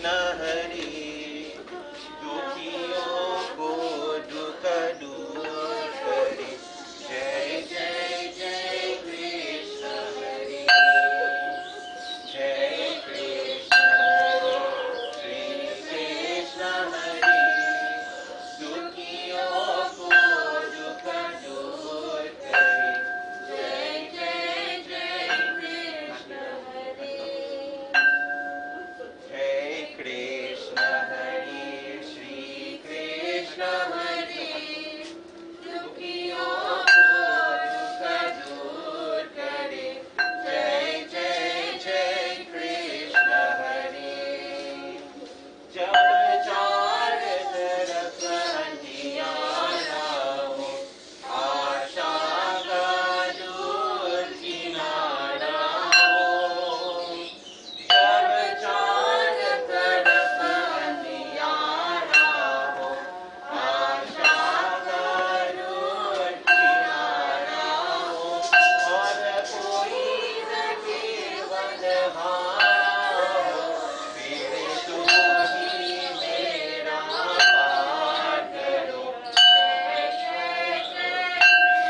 कृष्ण हरे दुखियों को दुख दूर करे जय जय जय कृष्ण हरे जय कृष्ण हरे श्री कृष्ण हरे दुखियों को दुख दूर करे जय जय जय कृष्ण हरे जय कृष्ण हरे श्री कृष्ण हरे दुखियों को दुख दूर करे जय जय जय कृष्ण हरे जब चार तरफ अंधियारा हो आशा का दूर किनारा हो जब चार तरफ अंधियारा हो आशा का दूर किनारा हो और कोई न केवल हारा हो फिर तू ही मेरा पार करो जय जय जय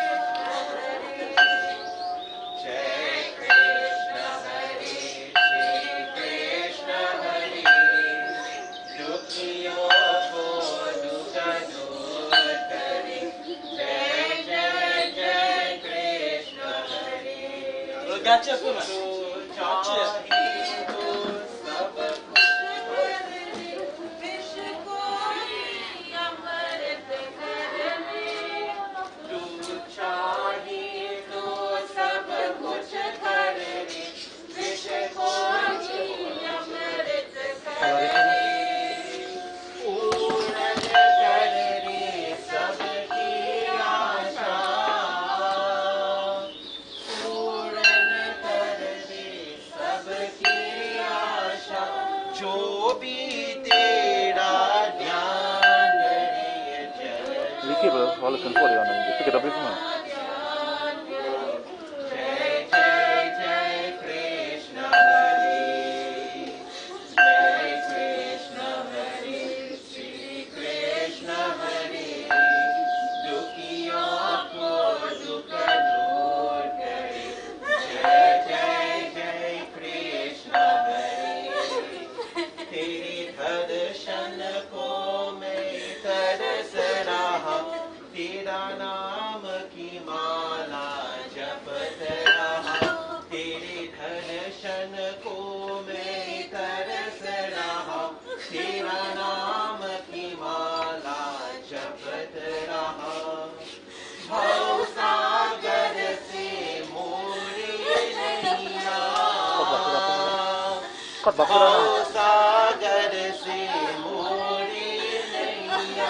कृष्ण हरे जय कृष्ण हरे श्री कृष्ण हरे दुखियों को दुख दूर करे जय जय जय कृष्ण हरे Gotcha, तो चाहे तो सब कुछ विष को ही अमृत कर ले तू चाहे तो सब कुछ कर ले विष को ही अमृत कर ले पूर्ण कर ले सबकी आशा पूर्ण कर दे सबकी आशा जो भी तेरा ध्यान रे जय Vicky bro, వాళ్ళు కనుకోవాలి అన్న చెప్పి డబ్బులు ఇస్తున్నా जय जय जय कृष्ण हरे जय कृष्ण हरे श्री कृष्ण हरे दुखियों को दुख दूर करे जय जय जय कृष्ण हरे तेरे दर्शन को मैं तरस रहा तेरा नाम की माला जपत रहा तेरे दर्शन को मैं तरस रहा तेरा नाम की माला जपत रहा भव सागर से मोरे नैया కట్ బక్కరా भव सागर से मोरे नैया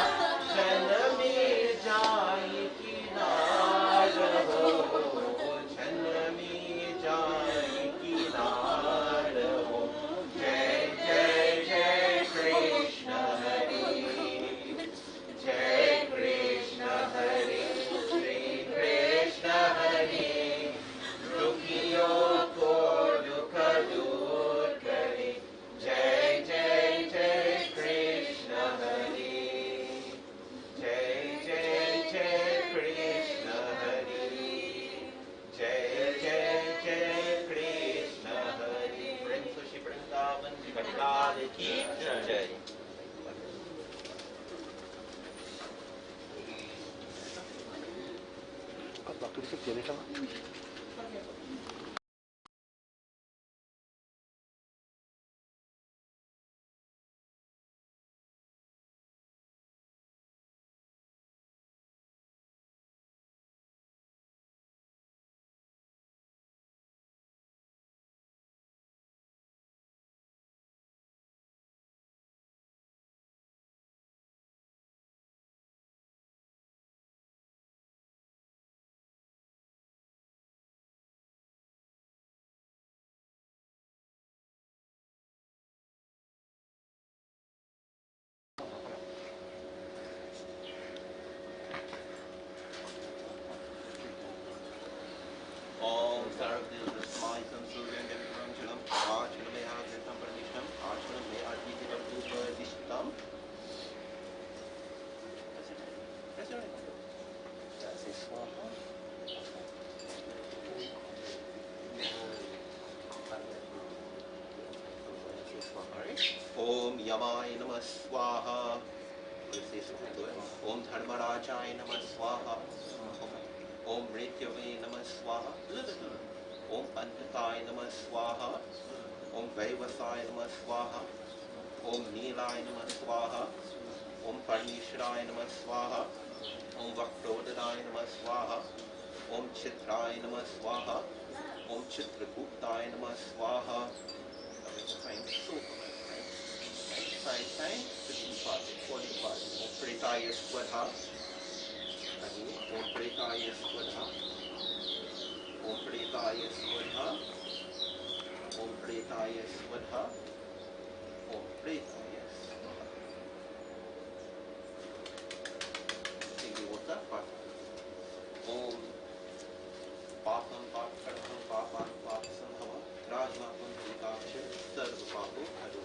जन में जाए किनार हो जन में जाए किनार हो जय जय जय कृष्ण हरे जय कृष्ण हरे श्री कृष्ण हरे दुखियों को दुख दूर करे जय जय जय कृष्ण हरे जय जय जय कृष्ण हरे जय जय जय कृष्ण हरे प्रेम से श्री वृंदावन लाल की जय cut బక్కడికి తెలియటమా Yamaya Namah Swaha. Om Dharmarajaya Namah Swaha. Om Mrityave Namah Swaha. Om Antataya Namah Swaha. Om Vaivasaya Namah Swaha. Om Nilaya Namah Swaha. Om Parmeshwaraya Namah Swaha. Om Vaktodadaya Namah Swaha. Om Chitraya Namah Swaha. Om Chitraguptaya Namah Swaha. Thanks to the departed, for the departed. Om Pritaya Swadha. Om Pritaya Swadha. Om Pritaya Swadha. Om Pritaya Swadha. Om Pritaya Swadha. Take the water part. Om Papam Papam Papam Papam Rajmapam Hitaksha Sarva Papo Hadu.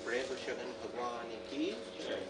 Pray for Shagan Bhagwan ki jai.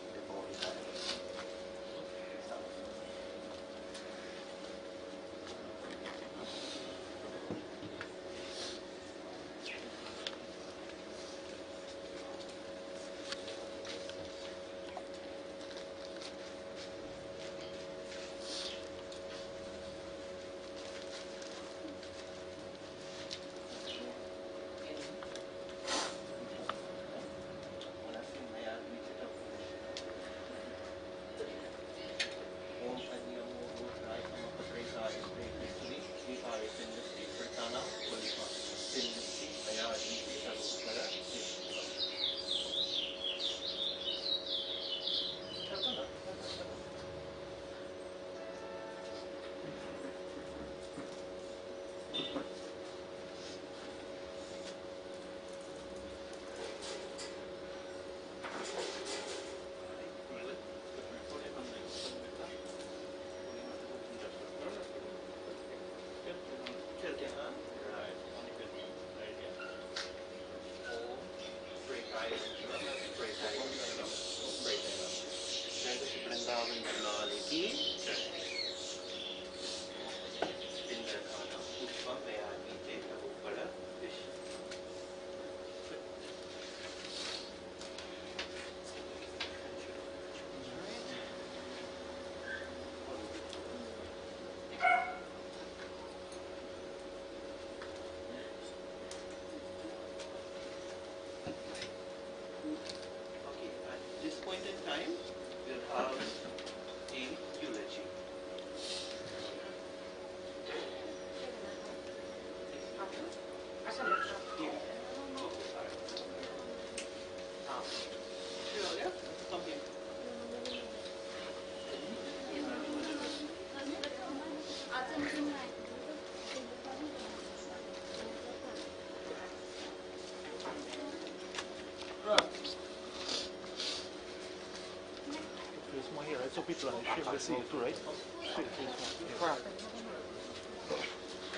So people on the stream, they see you too, right?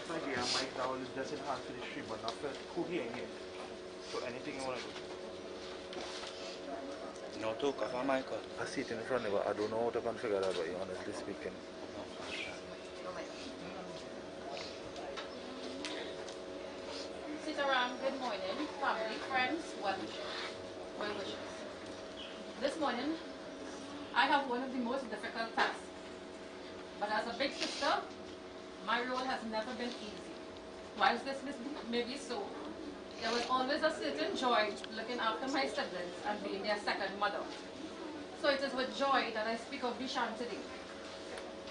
My dear, Mike now is just in hand for the stream, but not for who here and here. So anything you want to do? No, to cover Michael. I see it in front of me, but I don't know how to configure that, but honestly speaking. Sit around, good morning, family, friends, well wishes. This morning, I have one of the most difficult tasks. But as a big sister, my role has never been easy. Whilst this may be so, there was always a certain joy looking after my siblings and being their second mother. So it is with joy that I speak of Vichan today.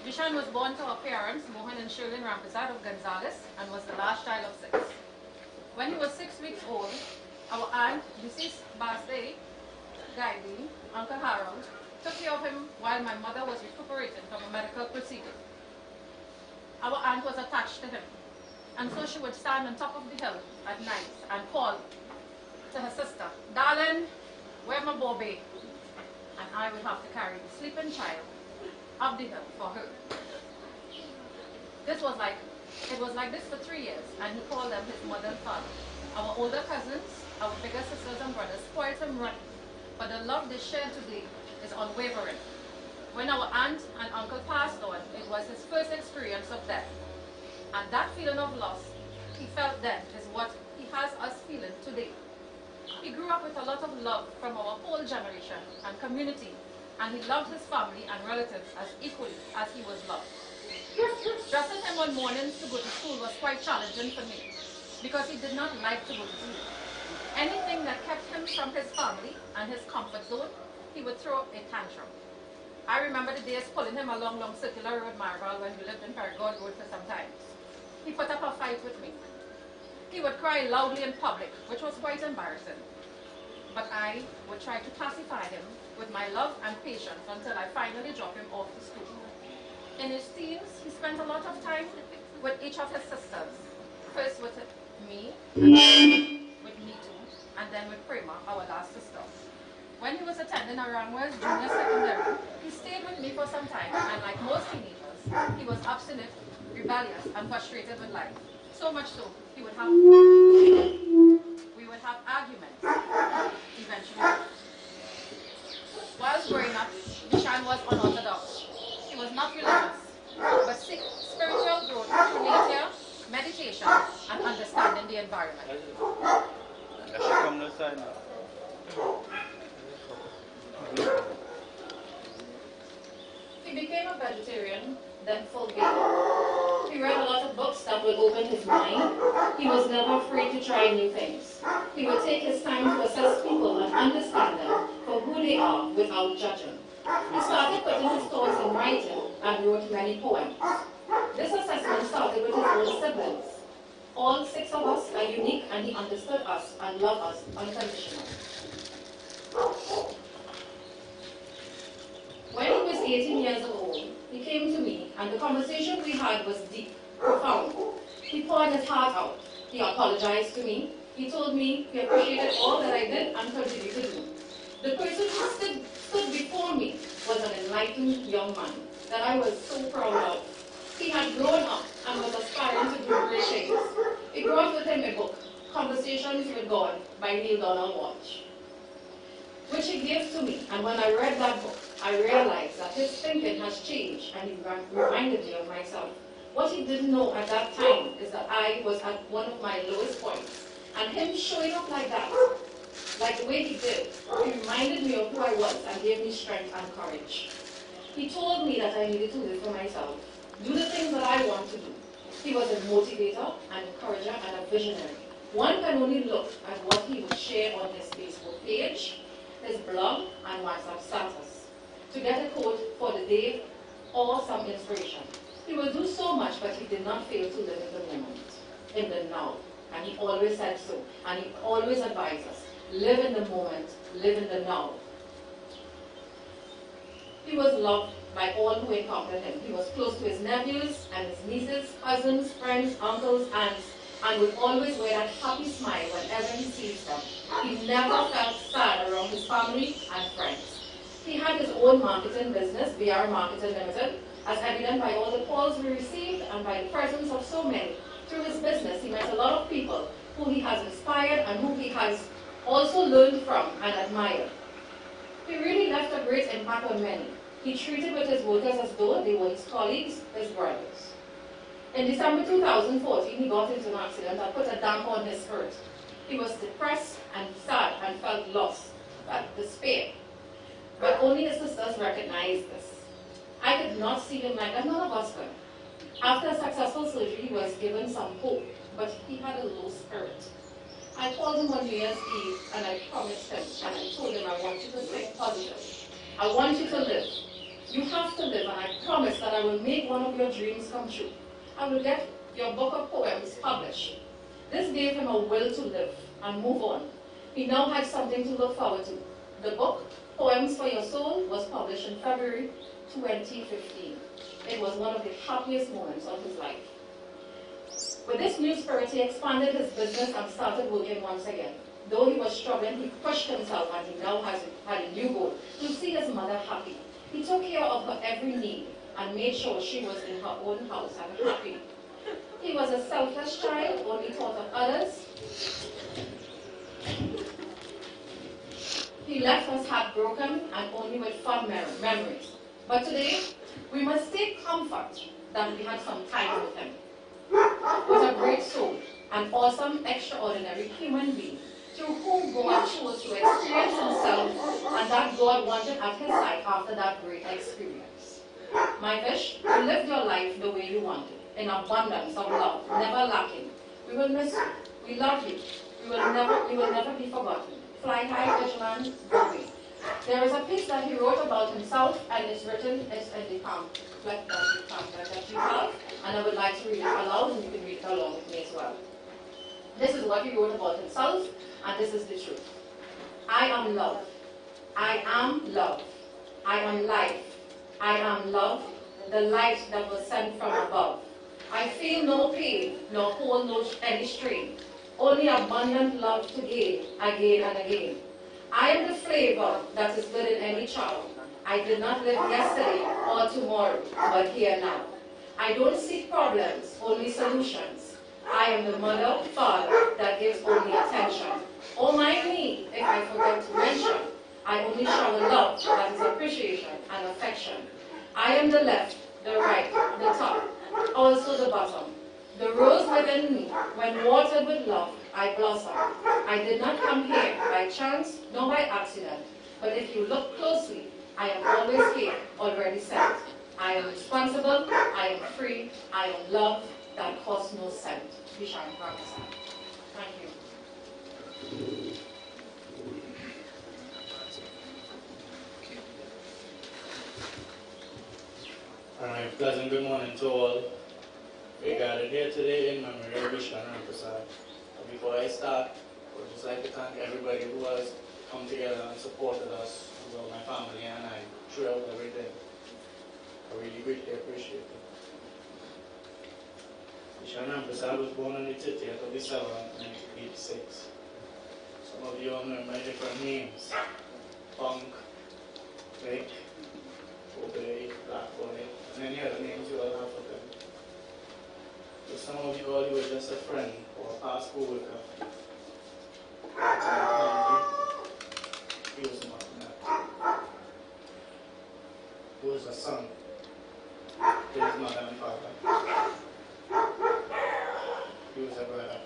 Vichan was born to our parents, Mohan and Shirley Rampersad of Gonzales, and was the last child of 6. When he was 6 weeks old, our aunt, deceased Basday, Guiding, Uncle Harold, took care of him while my mother was recuperating from a medical procedure. Our aunt was attached to him, and so she would stand on top of the hill at night and call to her sister, "Darling, where's my Bobby?" And I would have to carry the sleeping child up the hill for her. It was like this for 3 years, and he called them his mother and father. Our older cousins, our bigger sisters and brothers spoiled him rotten, but the love they shared today is unwavering. When our aunt and uncle passed on, it was his first experience of death. And that feeling of loss he felt then is what he has us feeling today. He grew up with a lot of love from our whole generation and community, and he loved his family and relatives as equally as he was loved. Dressing him on mornings to go to school was quite challenging for me, because he did not like to go to school. Anything that kept him from his family and his comfort zone, he would throw a tantrum. I remember the days pulling him along Circular Road, Marval, when we lived in Perigord Road for some time. He put up a fight with me. He would cry loudly in public, which was quite embarrassing. But I would try to pacify him with my love and patience until I finally dropped him off to school. In his teens, he spent a lot of time with each of his sisters. First with me, and then with me too, and then with Prema, our last sister. When he was attending Arangwa's junior secondary, he stayed with me for some time, and like most teenagers, he was obstinate, rebellious, and frustrated with life. So much so, we would have arguments, eventually. While growing up, Vichan was unorthodox. He was not religious, but seek spiritual growth through nature, meditation, and understanding the environment. He became a vegetarian, then full vegan. He read a lot of books that would open his mind. He was never afraid to try new things. He would take his time to assess people and understand them for who they are without judging. He started putting his thoughts in writing and wrote many poems. This assessment started with his own siblings. All 6 of us are unique, and he understood us and loved us unconditionally. When he was 18 years old, he came to me, and the conversation we had was deep, profound. He poured his heart out. He apologized to me. He told me he appreciated all that I did and continued to do. The person who stood before me was an enlightened young man that I was so proud of. He had grown up and was aspiring to do great things. He brought with him a book, Conversations with God by Neil Donald Walsh, which he gave to me. And when I read that book, I realized that his thinking has changed, and he reminded me of myself. What he didn't know at that time is that I was at one of my lowest points. And him showing up like that, like the way he did, he reminded me of who I was and gave me strength and courage. He told me that I needed to live for myself, do the things that I want to do. He was a motivator, an encourager, and a visionary. One can only look at what he would share on his Facebook page, his blog, and WhatsApp status to get a quote for the day or some inspiration. He will do so much, but he did not fail to live in the moment, in the now. And he always said so. And he always advised us, live in the moment, live in the now. He was loved by all who encountered him. He was close to his nephews and his nieces, cousins, friends, uncles, aunts, and would always wear that happy smile whenever he sees them. He never felt sad around his family and friends. He had his own marketing business, VR Marketing Limited, as evident by all the calls we received and by the presence of so many. Through his business, he met a lot of people who he has inspired and who he has also learned from and admired. He really left a great impact on many. He treated with his workers as though they were his colleagues, his brothers. In December 2014, he got into an accident that put a damper on his spirit. He was depressed and sad and felt lost, despair. But only his sisters recognized this. I could not see him like that, none of us could. After a successful surgery, he was given some hope, but he had a low spirit. I called him on New Year's Eve, and I promised him, and I told him, I want you to think positive. I want you to live. You have to live, and I promise that I will make one of your dreams come true. I will get your book of poems published. This gave him a will to live and move on. He now had something to look forward to. The book, Poems for Your Soul, was published in February 2015. It was one of the happiest moments of his life. With this new spirit, he expanded his business and started working once again. Though he was struggling, he pushed himself, and he now had a new goal, to see his mother happy. He took care of her every need and made sure she was in her own house and happy. He was a selfless child, only thought of others. He left us heartbroken and only with fond memories. But today, we must take comfort that we had some time with him. What a great soul, an awesome, extraordinary human being. through whom God chose to experience himself and that God wanted at his side after that great experience. My wish, you live your life the way you want it, in abundance of love, never lacking. We will miss you. We love you. You will never be forgotten. Fly high, Vichan, go away. There is a piece that he wrote about himself, and it's written, it's in the pamphlet that you have, and I would like to read it aloud, and you can read it along with me as well. This is what he wrote about himself, and this is the truth. I am love. I am love. I am life. I am love, the light that was sent from above. I feel no pain, nor hold any strain. Only abundant love to gain, again and again. I am the flavor that is good in any child. I did not live yesterday or tomorrow, but here now. I don't seek problems, only solutions. I am the mother, father that gives only attention. Oh my me, if I forget to mention, I only shower love that is appreciation and affection. I am the left, the right, the top, also the bottom. The rose within me, when watered with love, I blossom. I did not come here by chance, nor by accident, but if you look closely, I am always here, already sent. I am responsible, I am free, I am love that costs no cent. Vichan, Rampersad. Thank you. Alright, pleasant good morning to all. We gathered here today in memory of Vichan and Rampersad. Before I start, I would just like to thank everybody who has come together and supported us, well, my family and I, throughout everything. I really greatly appreciate it. Vichan and Rampersad was born on the 30th of December 1986. Some of you all know my different names. Punk, Vic, Obey, Black Boy, and any other names you all have for them. For some of you all, he was just a friend or a past co-worker. He was not that. He was a son to his mother and father. He was a brother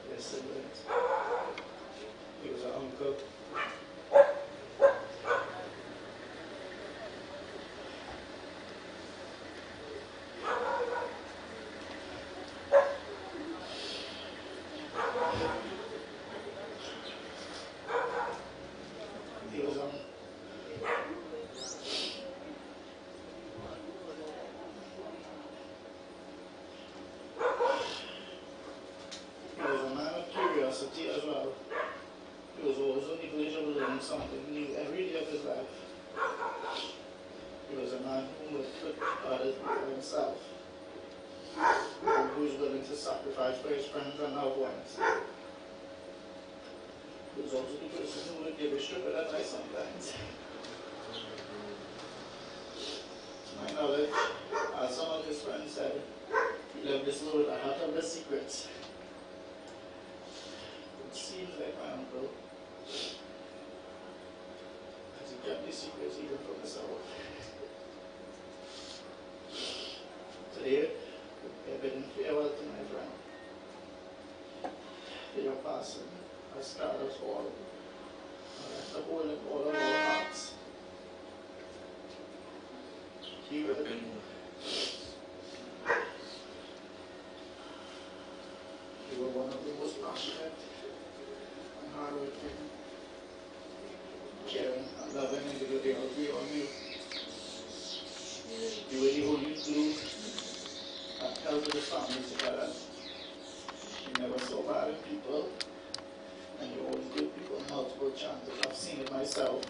to his siblings. He was an uncle. As well. He was always on the verge of learning something new every day of his life. He was a man who would put others before himself, who was willing to sacrifice for his friends and loved ones. He was also the person who would give a stupid advice sometimes. To my knowledge, as some of his friends said, he left this world a heart of the secrets. Seems like my uncle, as he kept these secrets even from himself. Today, we are bidding farewell to my friend. Your passing has scarred us all, and left a hole in all of our hearts. He will be. You were one of the most passionate, hardworking, caring, and loving individuals we all knew. You were the only glue that held the family together. You never saw bad in people, and you always gave people multiple chances. I've seen it myself.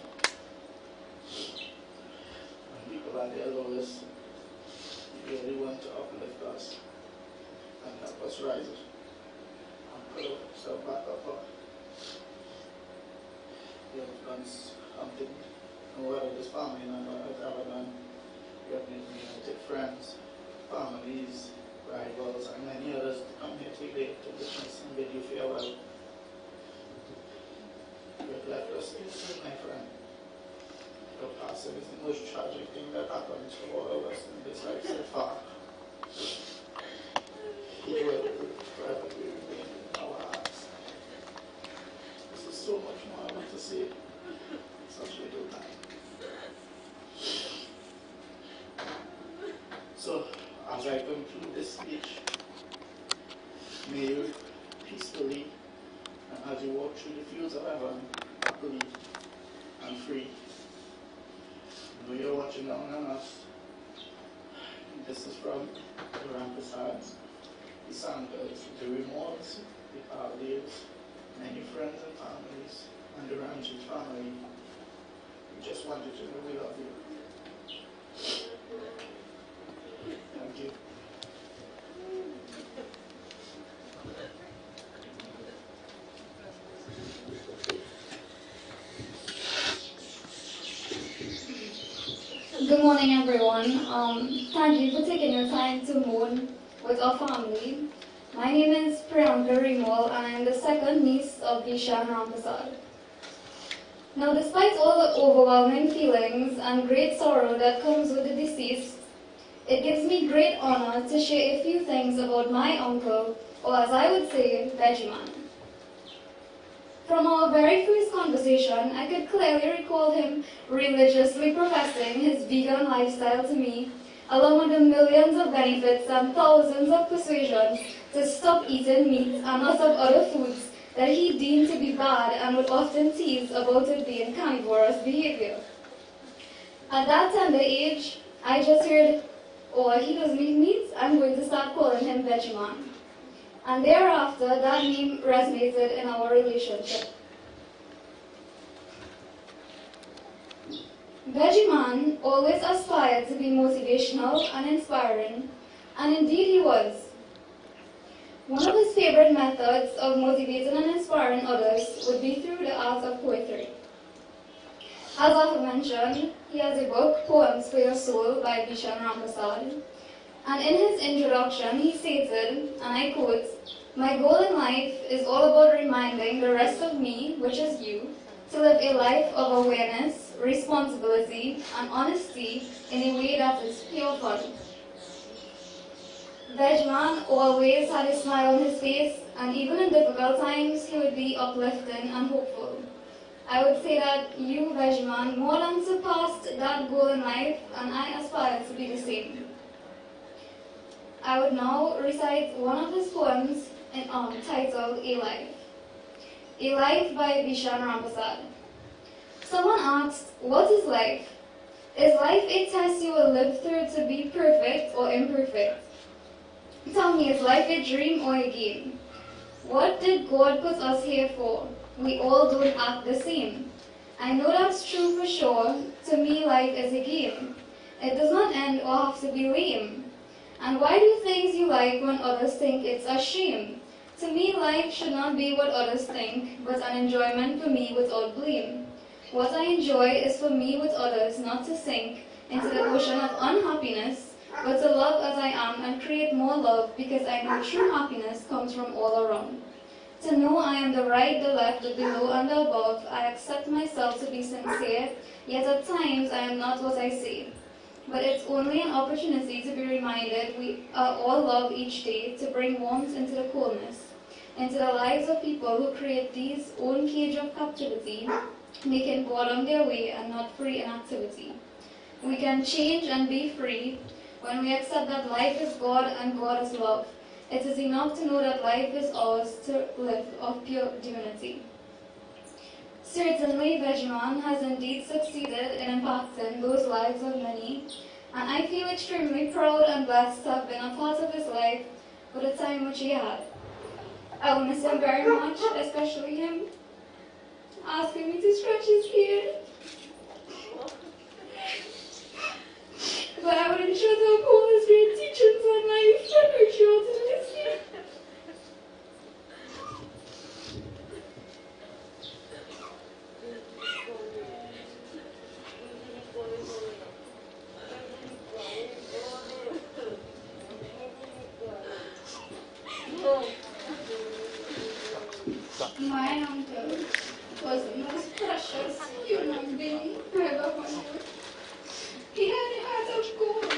When people are their lowest, you really want to uplift us and help us rise and pull ourselves back up. You have done something no other this family has ever done. You have been united friends, families, rivals, and many others to come here today to witness and bid you farewell. You have left us innocent, my friend. Your passing is the most tragic thing that happens to all of us in this life so far. It will forever be remain in our hearts. this speech. May you peacefully, and as you walk through the fields of heaven, happily and free. I know you're watching down on us. This is from the Rampersad, the Sandals, the Remorse, the Paldies, many friends and families, and the Rampersad family. We just wanted to know we love you. Thank you. Good morning, everyone. Thank you for taking your time to mourn with our family. My name is Priyanka Rimol, and I am the second niece of Vichan Rampersad. Now, despite all the overwhelming feelings and great sorrow that comes with the deceased, it gives me great honor to share a few things about my uncle, or as I would say, Vichan. From our very first conversation, I could clearly recall him religiously professing his vegan lifestyle to me, along with the millions of benefits and thousands of persuasions to stop eating meat and lots of other foods that he deemed to be bad and would often tease about it being carnivorous behavior. At that tender age, I just heard, oh, he doesn't eat meat, I'm going to start calling him Vichan. And thereafter, that name resonated in our relationship. Vichan always aspired to be motivational and inspiring, and indeed he was. One of his favorite methods of motivating and inspiring others would be through the art of poetry. As I have mentioned, he has a book, Poems for Your Soul by Vichan Rampersad. And in his introduction, he stated, and I quote, "My goal in life is all about reminding the rest of me, which is you, to live a life of awareness, responsibility, and honesty in a way that is pure fun." Vichan always had a smile on his face, and even in difficult times, he would be uplifting and hopeful. I would say that you, Vichan, more than surpassed that goal in life, and I aspire to be the same. I would now recite one of his poems titled A Life. A Life by Vichan Rampersad. Someone asked, what is life? Is life a test you will live through to be perfect or imperfect? Tell me, is life a dream or a game? What did God put us here for? We all don't act the same. I know that's true for sure. To me, life is a game. It does not end or have to be lame. And why do things you like when others think it's a shame? To me, life should not be what others think, but an enjoyment for me without blame. What I enjoy is for me with others not to sink into the ocean of unhappiness, but to love as I am and create more love because I know true happiness comes from all around. To know I am the right, the left, the below, and the above, I accept myself to be sincere, yet at times I am not what I say. But it's only an opportunity to be reminded we are all loved each day, to bring warmth into the coldness, into the lives of people who create these own cage of captivity, making boredom their way and not free in activity. We can change and be free when we accept that life is God and God is love. It is enough to know that life is ours to live of pure divinity. Certainly, Vichan has indeed succeeded in impacting those lives of many, and I feel extremely proud and blessed to have been a part of his life for the time which he had. I will miss him very much, especially him asking me to stretch his beard. But I would ensure to uphold his great teachings on life and virtue to this year. My uncle was the most precious human being I ever knew. He had a heart of gold.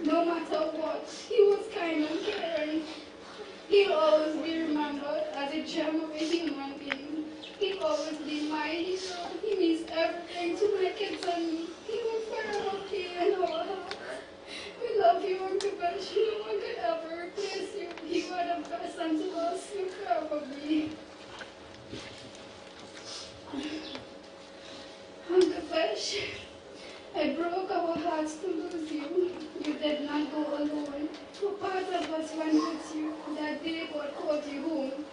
No matter what, he was kind and caring. He'll always be remembered as a gem of a human being. He'll always be my hero. He means everything to my kids and me. He will forever be in our hearts. We love love you, Uncle Bench. No one could ever replace you. You are the best and the best you could ever be. Uncle Bench, it broke our hearts to lose you. You did not go alone. A part of us went with you. That day God called you home.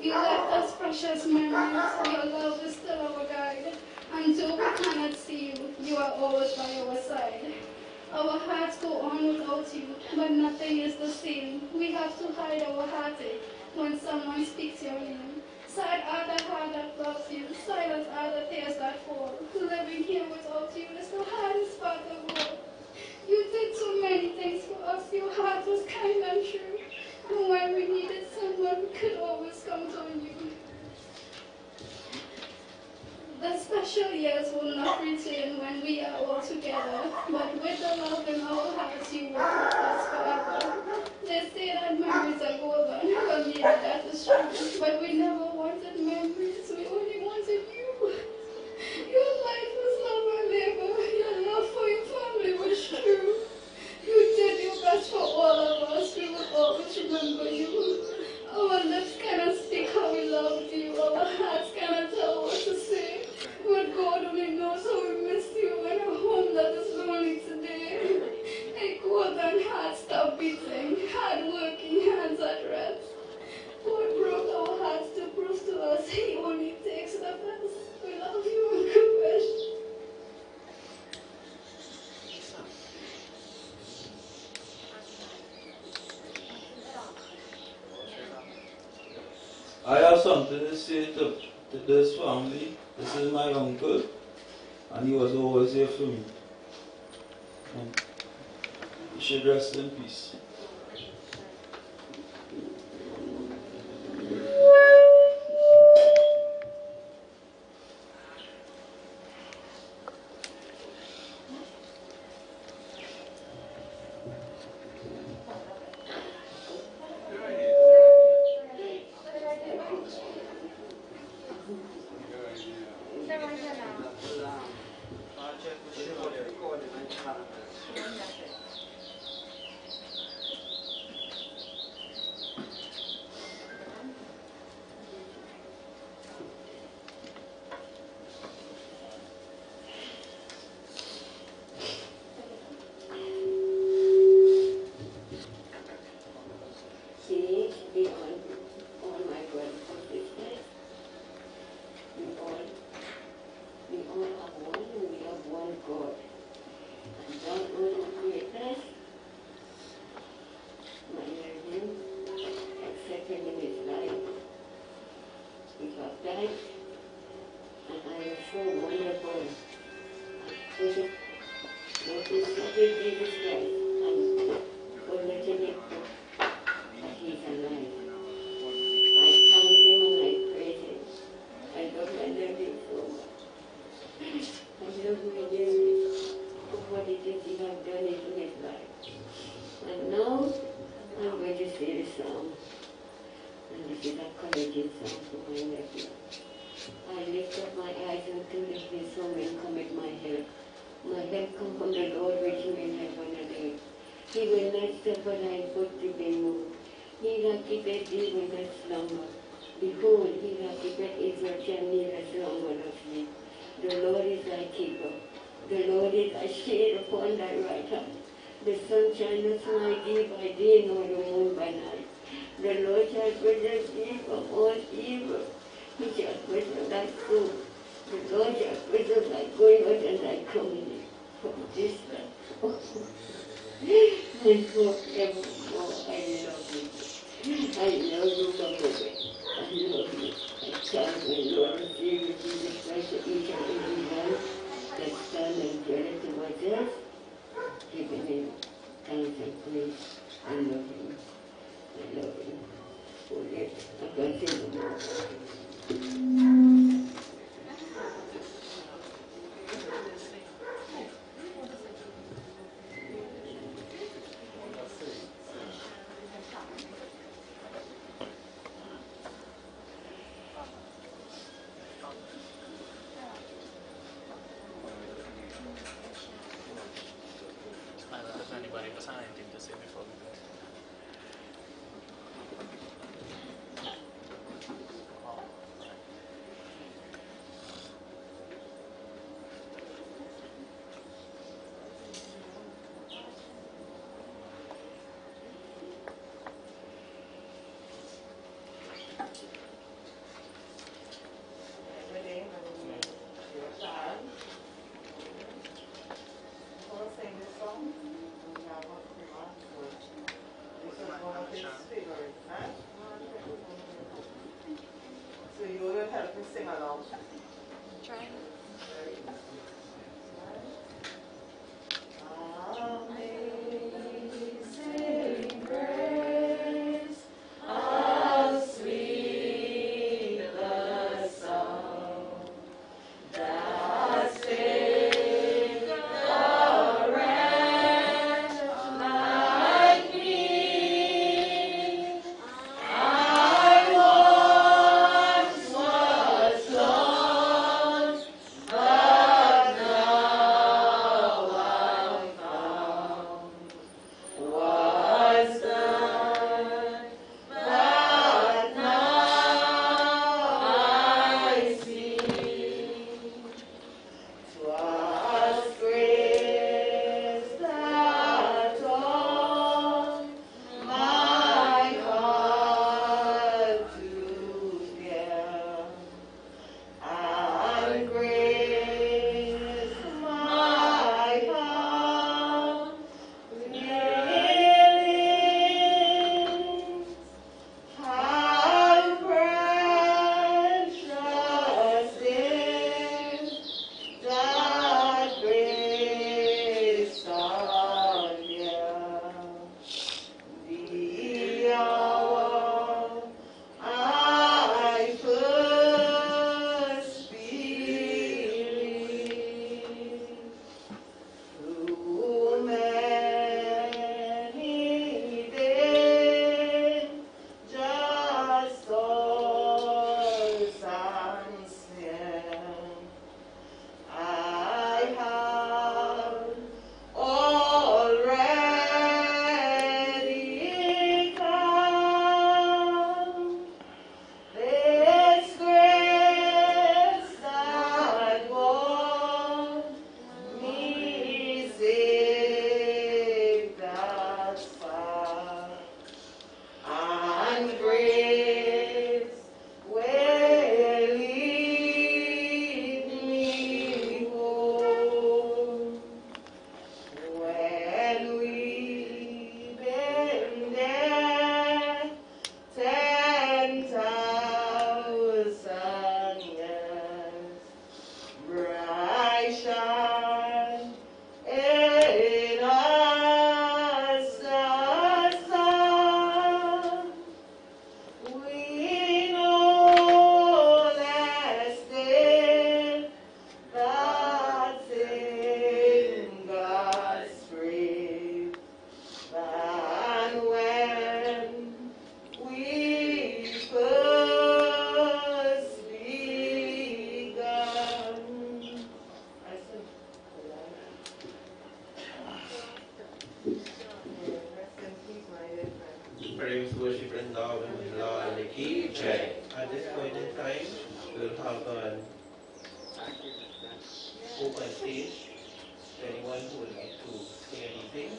You left us precious memories. Your love is still our guide. And though we cannot see you, you are always by our side. Our hearts go on without you, but nothing is the same. We have to hide our heartache when someone speaks your name. Sad are the heart that loves you, silent are the tears that fall. Living here without you is the hardest part of all. You did so many things for us. Your heart was kind and true. And when we needed someone, we could always count on you. The special years will not return when we are all together, but with the love in our hearts, you will with us forever. They say that memories are golden, well, maybe that is true, but we never wanted memories, we only wanted you. Your life was love and labor, your love for your family was true. You did your best for all of us, we will always remember you. Our lips cannot speak how we loved you, our hearts cannot tell what to say. But God only knows how we miss you in a home that is lonely today. A golden heart stopped beating, hard-working hands at rest. God broke our hearts to prove to us He only takes the best. We love you, Uncle Wish. I have something to say to this family. This is my uncle, and he was always here for me. And he should rest in peace. At this point in time, we'll have an open stage. Anyone who would like to say anything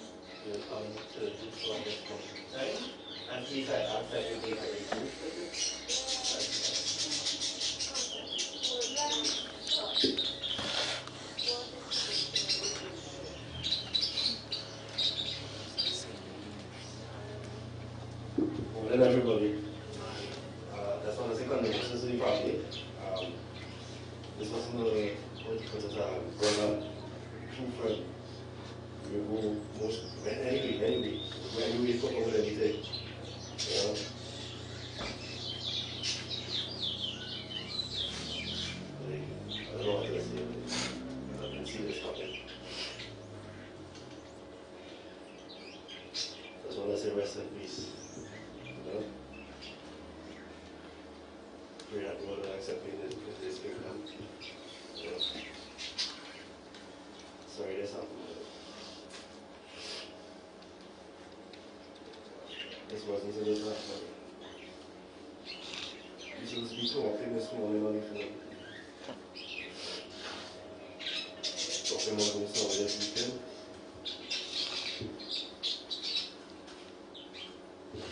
will come to do so at this point in time. And please, I ask that you be very brief. Morning, everybody. That's one of the condolences to the family. This was what you put it, brother, true friend. We go most, anyway, talk about anything. You know? Like, I don't know what to say. I can see this happening. Just want to say rest in peace. You know? Pray that God will accept me in this big hand. You know? Sorry this happened. This wasn't so good last night. You should be talking this morning on the phone. Talking about this over this weekend.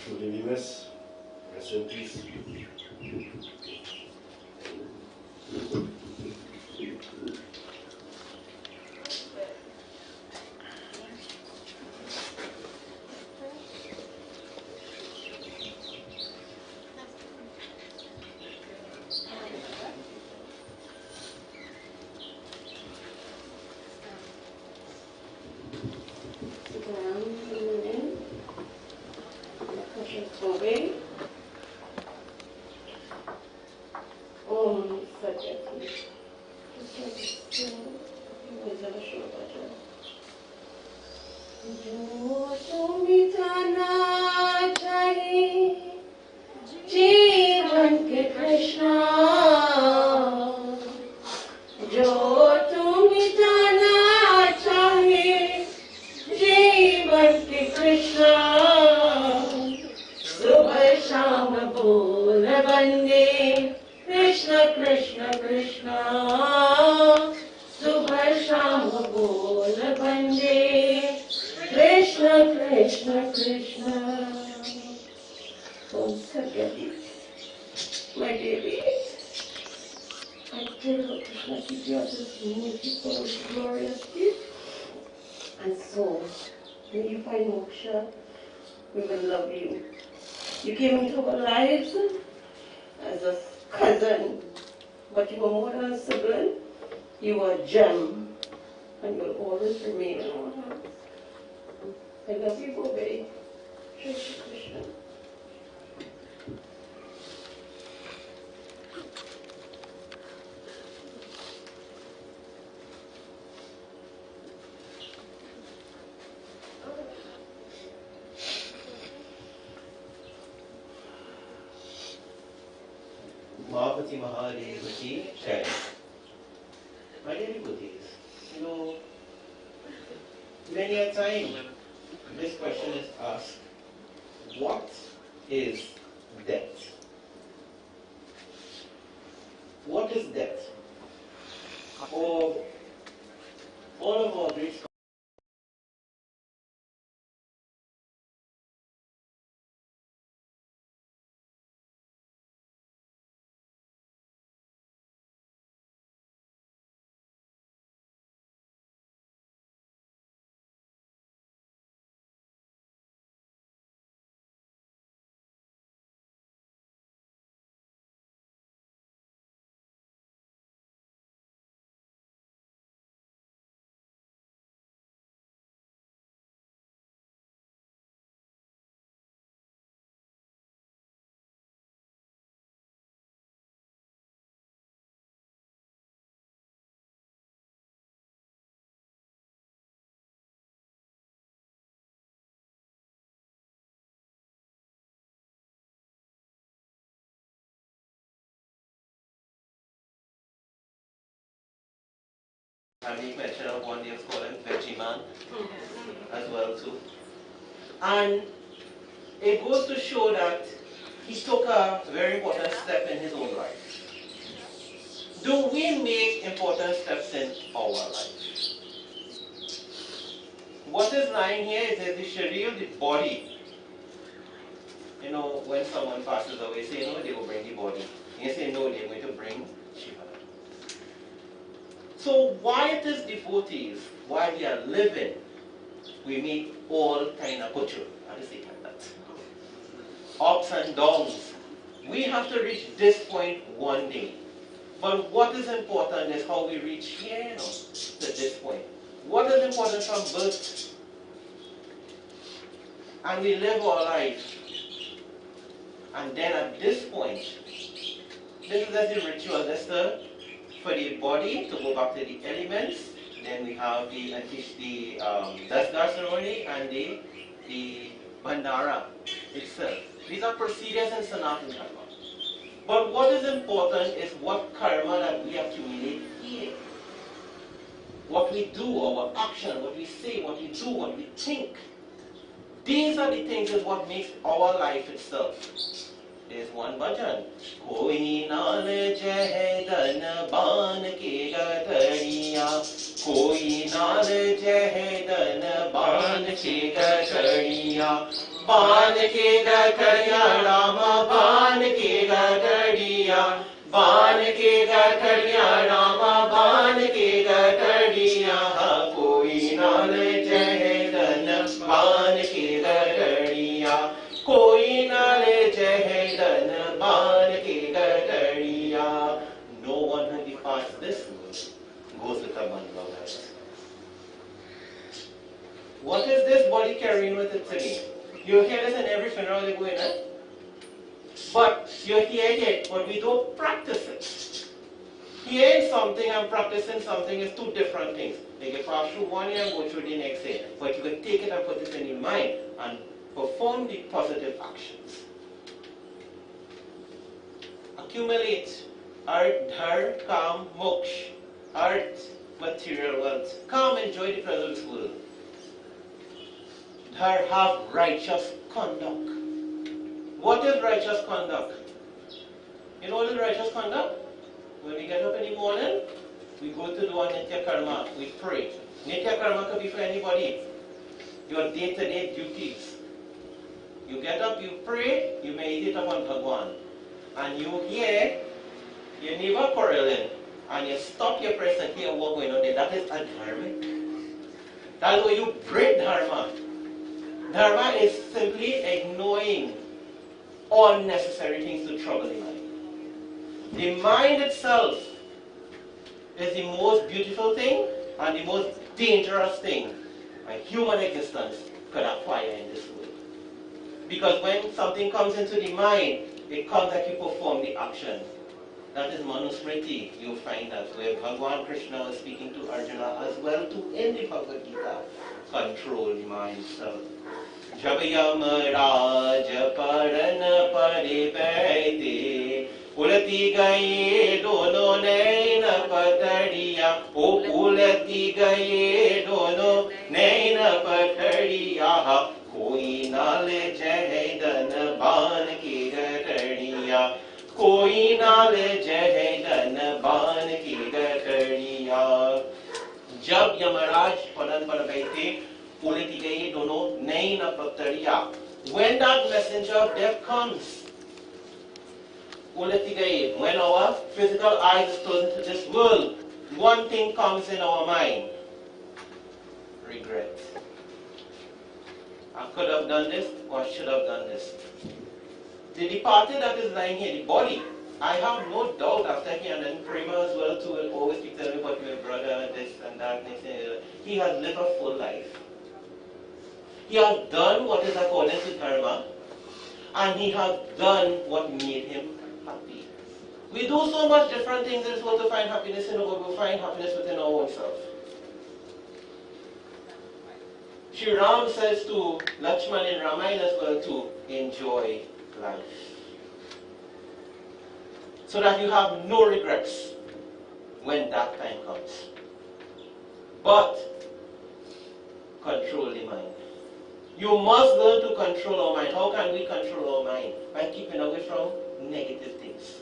Truly we miss. Rest in peace. We will love you. You came into our lives as a cousin, but you were more than a sibling. You were a gem, and will always remain in our hearts. I love you, Bobby. Krishna. Mahapati Mahadevaki Jai. My dear devotees, you know, many a time this question is asked, what is death? What is death? Or all of our great I make mention of one day called him Vichan as well too. And it goes to show that he took a very important step in his own life. Do we make important steps in our life? What is lying here is that the sharir, the body. You know, when someone passes away, say no, they will bring the body. You say no, they're going to bring Shiva. So why it is devotees, while we are living, we meet all kind of culture. I just say it like that. Ups and downs. We have to reach this point one day. But what is important is how we reach here, you know, to this point. What is important from birth? And we live our life. And then at this point, this is just the ritual. That's for the body to go back to the elements. Then we have the Dasgar ceremony and the Bandara itself. These are procedures in Sanatana Dharma. But what is important is what karma that we accumulate here. What we do, our action, what we say, what we do, what we think. These are the things is what makes our life itself. There's one bhajan. Koi nal jai dan ban ke gatariya. Koi nal jai dan ban ke gatariya. Ban ke gatariya Rama ban ke gatariya. Ban ke gatariya Rama ban ke gatariya. Koi nal jai dan ban ke gatariya. Koi nal jai dan ban ke gatariya. No one who departs this goes with a bundle of rice. What is this body carrying with it today? You hear this in every funeral they go in, eh? But you hear it, but we don't practice it. Hearing something and practicing something is two different things. You can pass through one year and go through the next year. But you can take it and put it in your mind and perform the positive actions. Accumulate art, dhar, kam, moksha. Art, material wealth. Come enjoy the pleasure of this world. Dhar, have righteous conduct. What is righteous conduct? You know what is righteous conduct? When we get up in the morning, we go to do our Nitya Karma, we pray. Nitya Karma could be for anybody. Your day-to-day duties. You get up, you pray, you meditate upon Bhagwan. And you hear your neighbor quarreling, and you stop your prayer and hear what's going on there. That is adharmic. That's where you break dharma. Dharma is simply ignoring unnecessary things to trouble the mind. The mind itself is the most beautiful thing and the most dangerous thing a human existence could acquire in this world. Because when something comes into the mind, it comes that you perform the action. That is Manusmriti. You'll find that where Bhagwan Krishna was speaking to Arjuna as well to in the Bhagavad Gita. Control the mind itself. Jabiyam Raj Paran Paripaiti Ulati Gaye Dono Naina Patariya O Ulati Gaye Dono Naina Patariya Koi Nale Jai Dan Ban Ki Gatariya Koi Nale Jai Dan Ban Ki Gatariya Jab Yamaraj Paran Paripaiti when that messenger of death comes, when our physical eyes is closed into this world, one thing comes in our mind: regret. I could have done this, or I should have done this. The departed that is lying here, the body, I have no doubt after he, and then Prema as well too, will always keep telling me about my brother, this and that, he has lived a full life. He has done what is according to Dharma, and he has done what made him happy. We do so much different things in this world to find happiness in the world. We find happiness within our own self. Shri Ram says to Lakshman in Ramayana as well to enjoy life. So that you have no regrets when that time comes. But control the mind. You must learn to control our mind. How can we control our mind? By keeping away from negative things.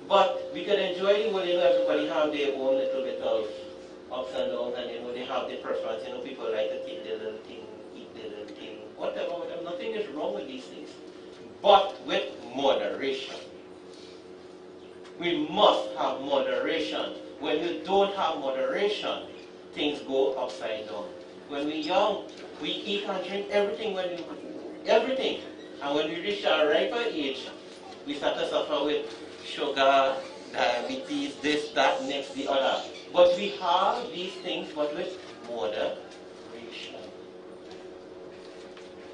But we can enjoy the world, everybody have their own little bit of ups and downs, and they have their preference. People like to take their little thing, eat their little thing, whatever. Nothing is wrong with these things. But with moderation. We must have moderation. When you don't have moderation, things go upside down. When we're young, we eat and drink everything everything. And when we reach our riper age, we start to suffer with sugar, diabetes, this, that, next, the other. But we have these things, but with moderation.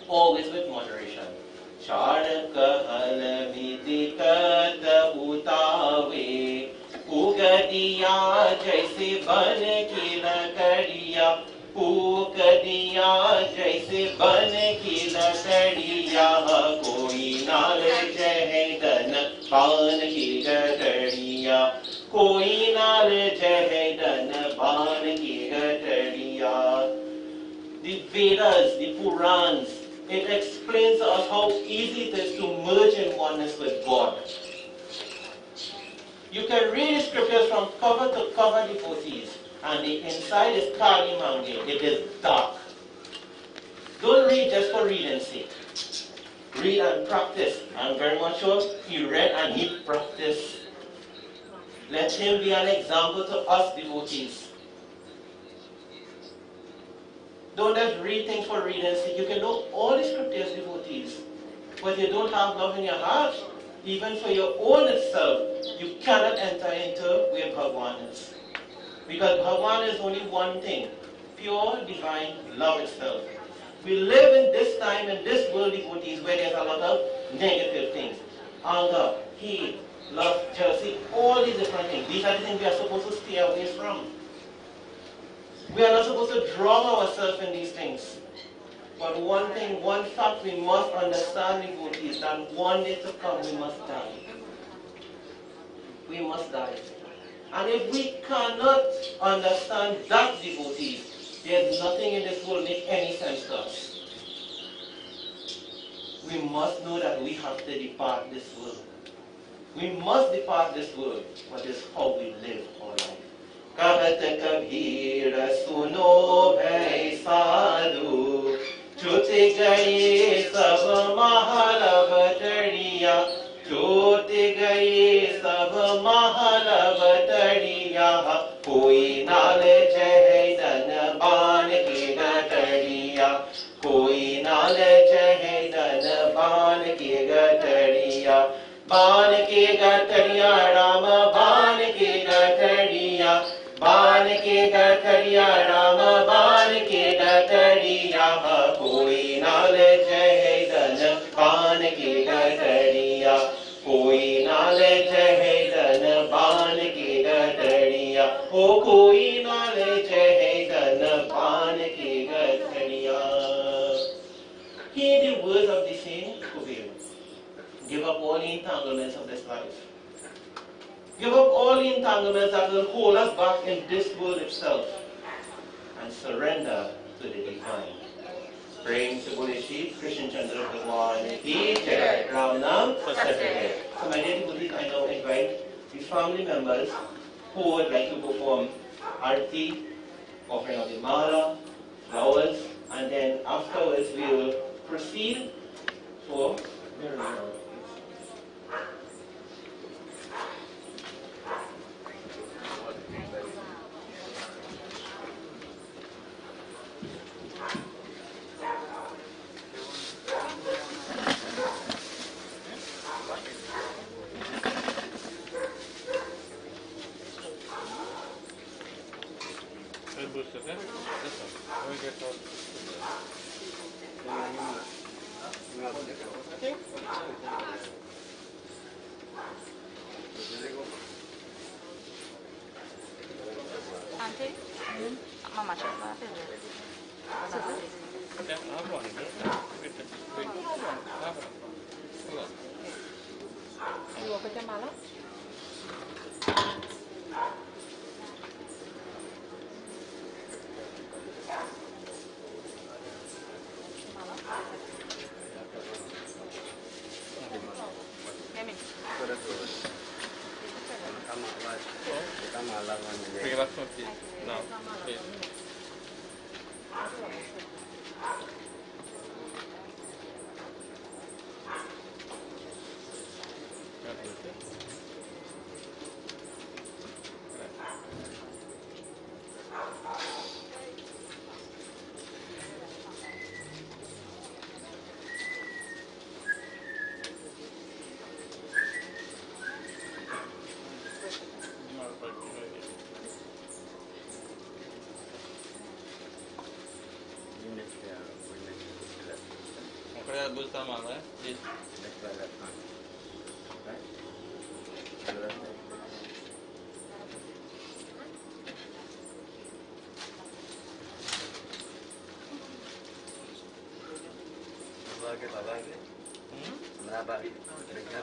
Always with moderation. Ugadiya jaise ban ki lakadiya, ugadiya jaise ban ki lakadiya, koi nal jahdan ban ki gatadiya, koi nal jahdan ban ki gatadiya. The Vedas, the Purans, it explains to us how easy it is to merge in oneness with God. You can read the scriptures from cover to cover, devotees, and the inside is Kali Mangi. It is dark. Don't read just for reading's sake. Read and practice. I'm very much sure he read and he practiced. Let him be an example to us devotees. Don't just read things for reading's sake. You can know all the scriptures, devotees, but you don't have love in your heart, even for your own itself, you cannot enter into where Bhagwan is. Because Bhagwan is only one thing, pure divine love itself. We live in this time, in this world, devotees, where there's a lot of negative things. Anger, hate, love, jealousy, all these different things. These are the things we are supposed to stay away from. We are not supposed to drown ourselves in these things. But one thing, one fact we must understand, devotees, that one day to come we must die. We must die. And if we cannot understand that, devotees, there's nothing in this world make any sense to us. We must know that we have to depart this world. We must depart this world, but it's how we live our life. Kahat kabhir suno bhai sadhu, chute gaye sab mahalavatariya, chute gaye sab mahalavatariya, koi nal jai dan ban ki gatariya, koi nal jai dan ban ki gatariya, ban ki gatariya Ram ban ki gatariya, ban ke gatariya Ram ban ke gatariya, koi nal jai dan ban ke gatariya, koi nal jai dan ban ke gatariya, o koi nal jai dan ban ke gatariya. Hear the words of the saint Kabir. Give up all the entanglements of this life. Give up all the entanglements that will hold us back in this world itself and surrender to the divine. Praying to Buddha Shri Krishna Chandra Bhagwan Ki Jai. Ram Nam for SRTV. So my dear devotees, I now invite the family members who would like to perform Arti, offering of the mala, flowers, and then afterwards we will proceed for burial. Auntie, Mama, she's not you open the mala?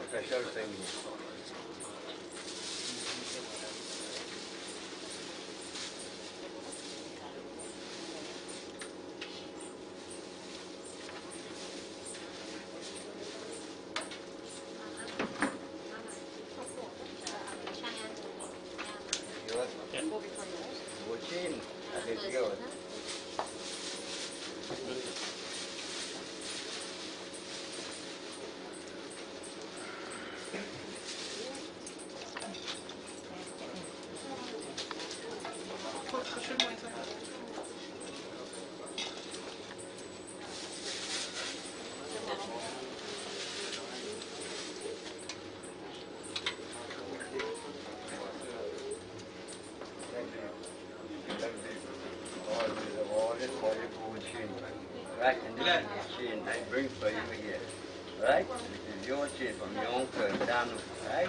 Special thing. Bucin, ada tiga. Right, and this is the chain I bring for you here. Right? This is your chain from your uncle, down, right?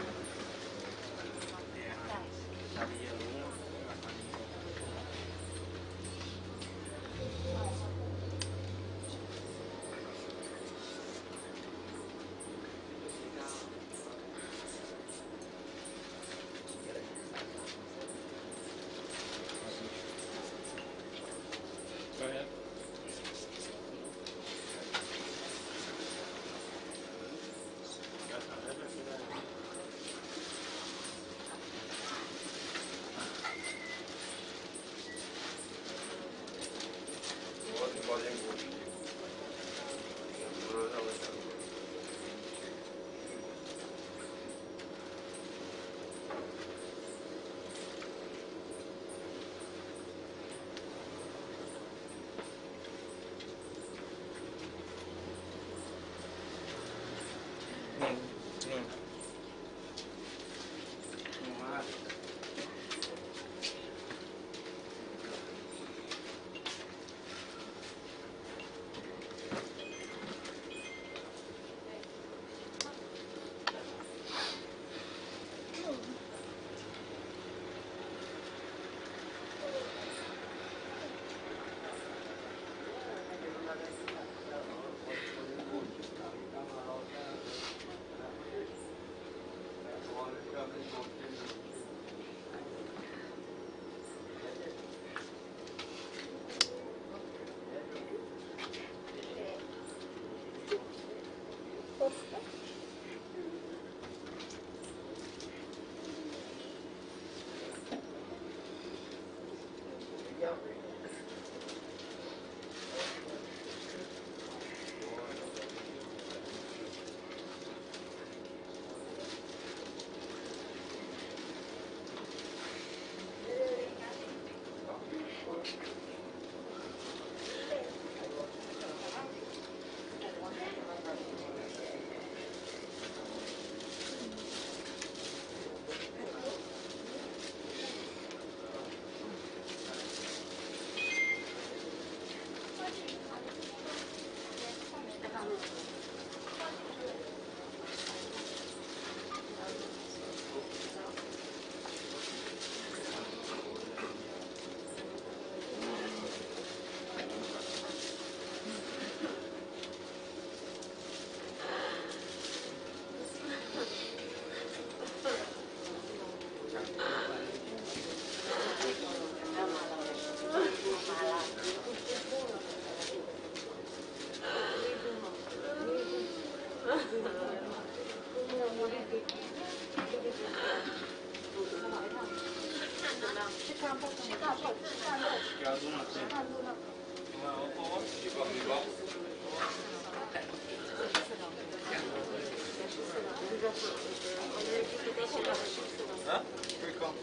Go ahead. Can't do nothing. Huh? Here you come.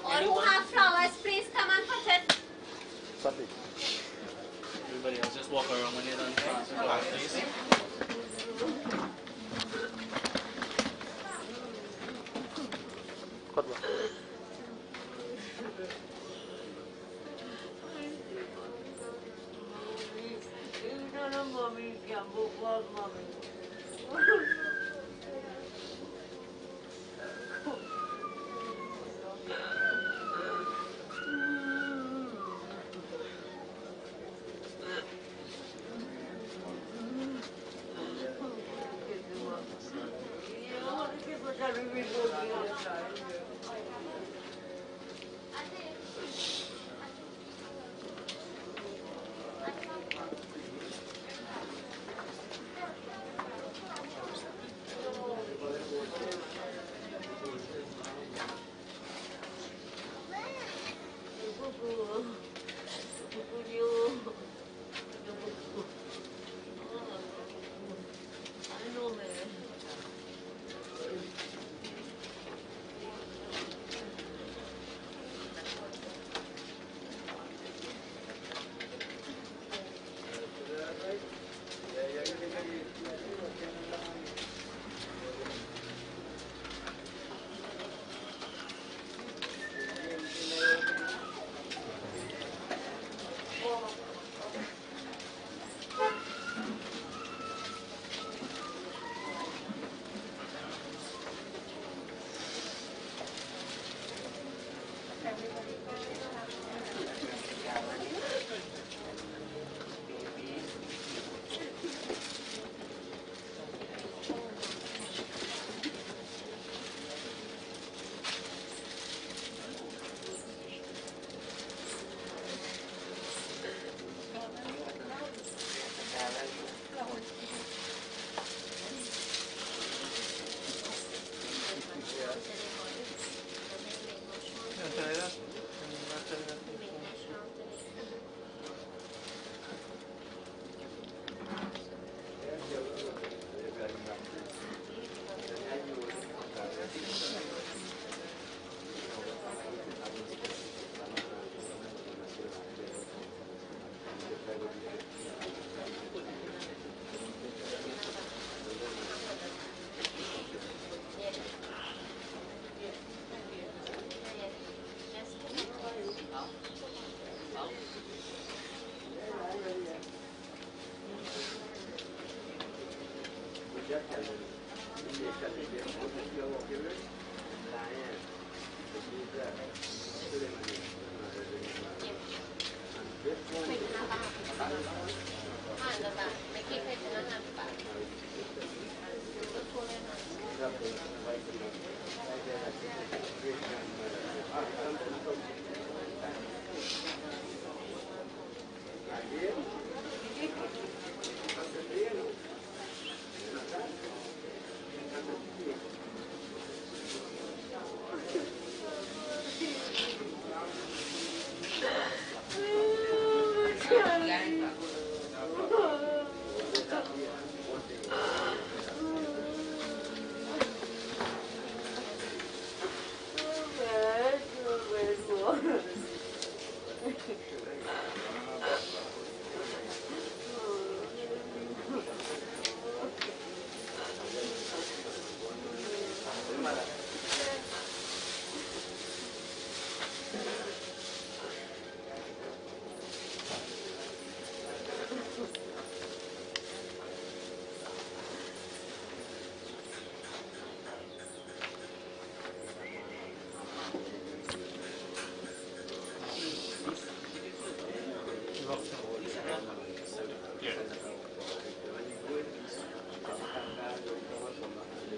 All who have flowers, please come and put it. Everybody else just walk around when you're done passing flowers, please.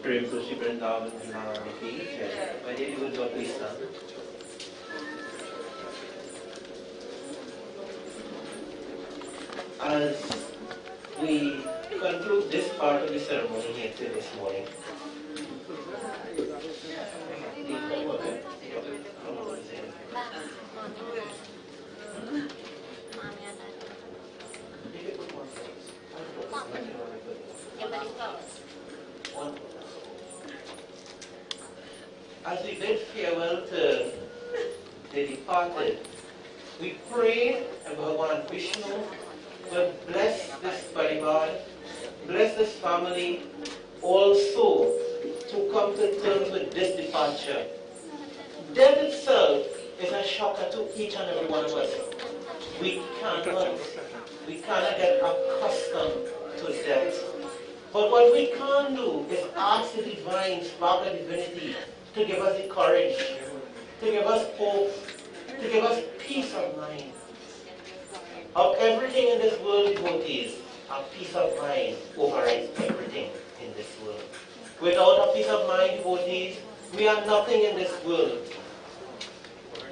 Prem to Shri Vrindavan Maharani ki Jai. My dear good God, please stand. As we conclude this part of the ceremony here this morning, as we bid farewell to the departed, we pray that Bhagavan Vishnu will bless this parivar, bless this family, also to come to terms with this departure. Death itself is a shocker to each and every one of us. We cannot get accustomed to death. But what we can do is ask the divine spark of divinity to give us the courage, to give us hope, to give us peace of mind. Of everything in this world, devotees, a peace of mind overrides everything in this world. Without a peace of mind, devotees, we are nothing in this world.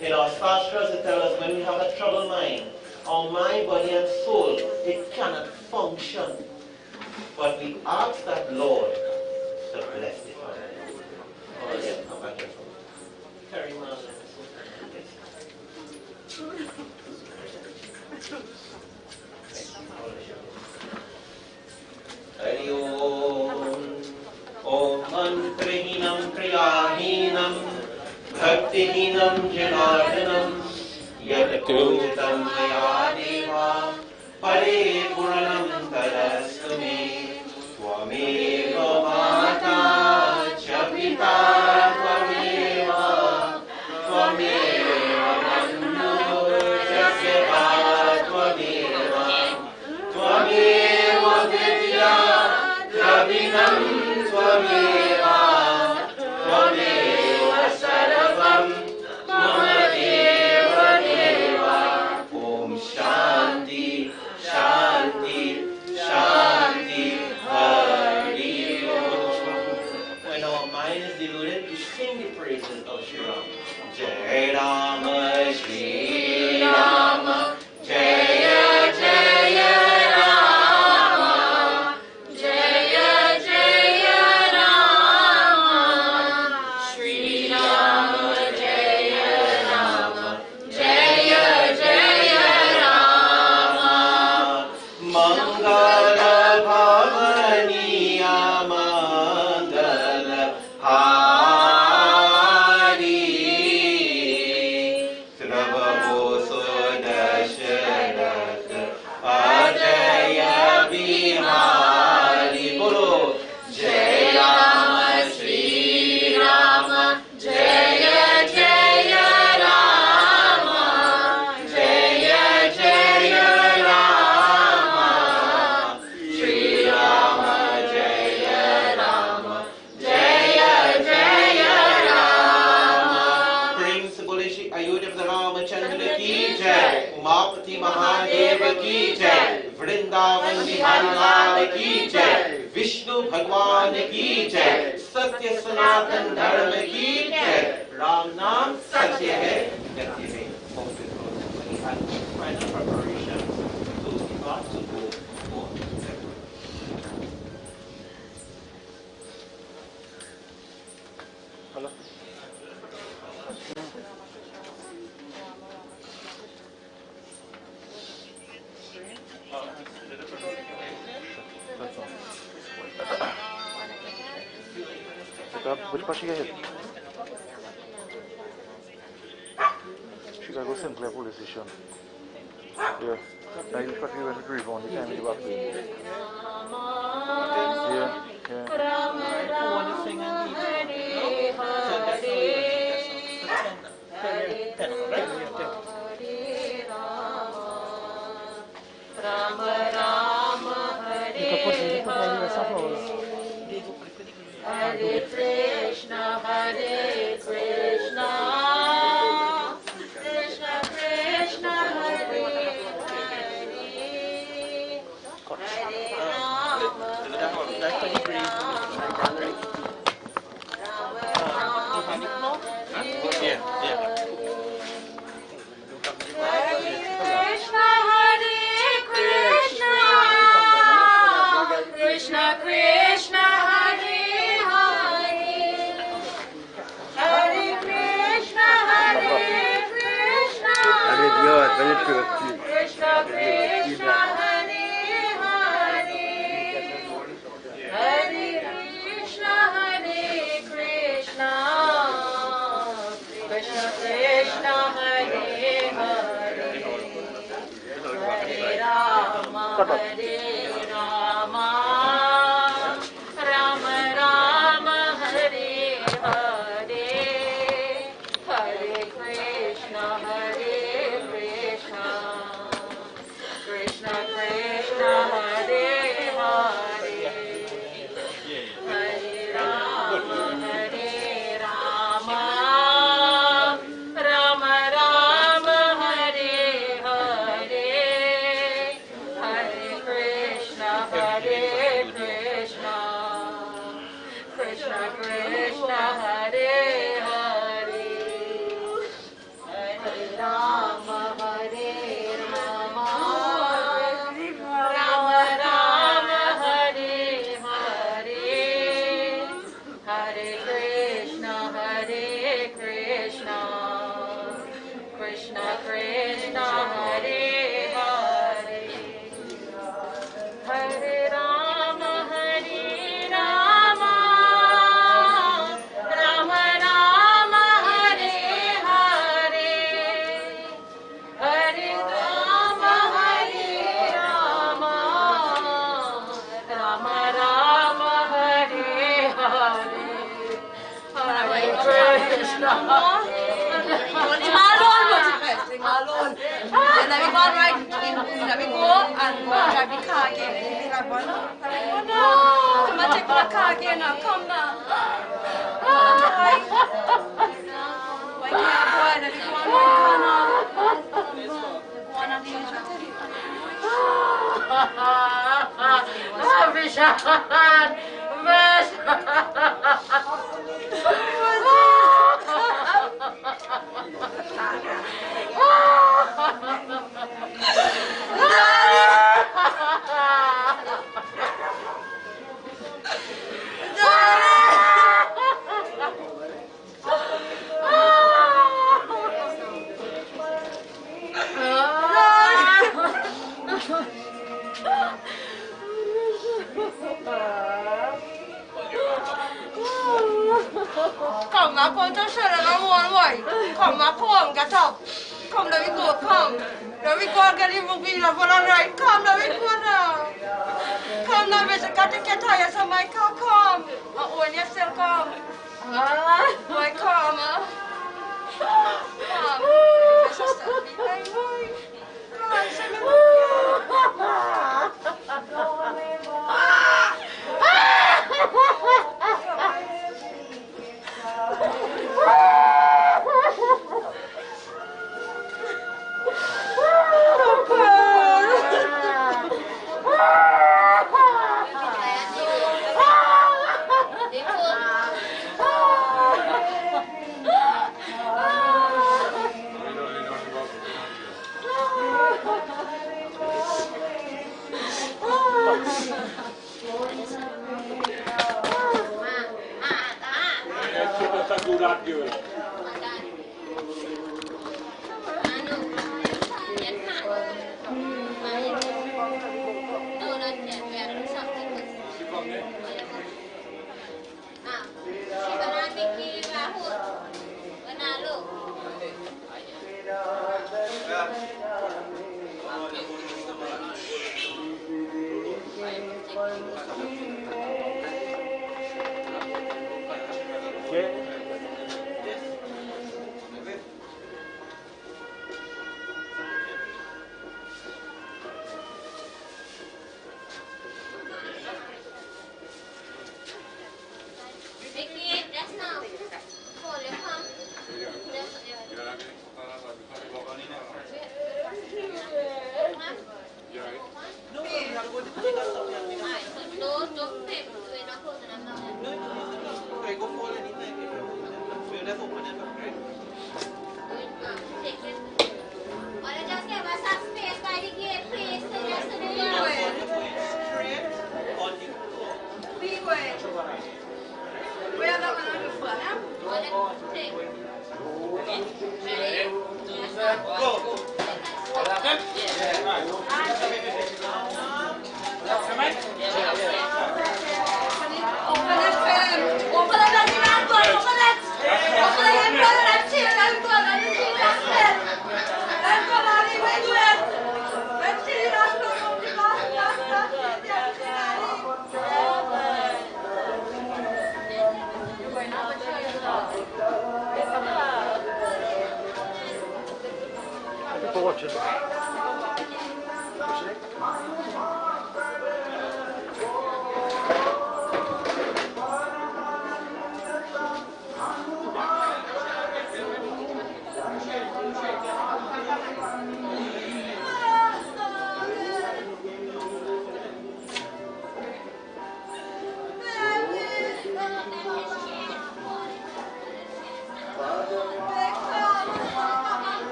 In our shastras, they tell us when we have a troubled mind, our mind, body, and soul, it cannot function. But we ask that Lord to bless it. Oh, yeah, come back here. Carry on. Hari Om. Om Mantrahinam Kriyahinam Bhaktihinam Janardanam Yatkutam Mayadeva Pare Puranam Tadastu Me Swameva Mata Chapita Twameva Twameva Bandhu Chasyata Twameva Twameva Vidya Dravinam Twameva Twameva Sarvam Mama Deva Deva Om Shanti Shanti Shanti Hari Om. When our mind is deluded, we sing the praises of Shri Ram. Jai Rama Shri Rama Jaya Jaya Rama Jaya Jaya Rama Shri Rama Jaya Rama Jaya Jaya Rama Mangala Bhavaniya Mangala Hari Trabhaboso Dashara Mahadev की जय, वृंदावन बिहारी लाल की जय, विष्णु भगवान की जय, सत्य सनातन धर्म की जय, राम नाम सत्य है। Final preparation to start to go on. Hello. Which part she get hit? She gotta go Sinclair police station. Yeah. Now you got to went to Revon, you can't leave after. Yeah, yeah. Hare Krishna, Hare Krishna, Krishna Krishna, Hare Hare, Hare Rama, Krishna Krishna, Hare Hare, Hare Krishna, Hare Krishna, Krishna Krishna, Hare Hare, Hare Krishna, Hare Krishna, Krishna Krishna, Hare Hare, Hare Rama, Hare Rama, Rama Rama, Hare Hare, Hare Krishna, Hare Krishna, Krishna Krishna, Hare Hare, Hare Rama, Hare Rama, Rama Rama, Hare Hare, Hare Krishna, Hare Krishna, Krishna Krishna, Hare Hare, Hare Rama, Hare Rama, Rama Rama, Hare Hare, Hare Krishna, Hare Krishna, Krishna Krishna, Hare Hare, Hare Rama, Hare Rama, Rama Rama, Hare Hare, Hare Rama, Hare Rama, Rama Rama, Hare Hare, Hare Krishna. Sing alone. And then we go right in, then we go and drive the car again. Come and take the car again now. Come now. Why can't boy? Let me go on my car now. Go on and do it. Vichan. Come now, come to share it one way. Come now, come, get up. Come, let me go, come. Let me go and get him a wheel for a ride. Come, let me go now. Come now, Vichan, got to get tired of my car. Come. When you still come. Boy, come. Come. Vichan, still be my boy. Right, send me do that, girl.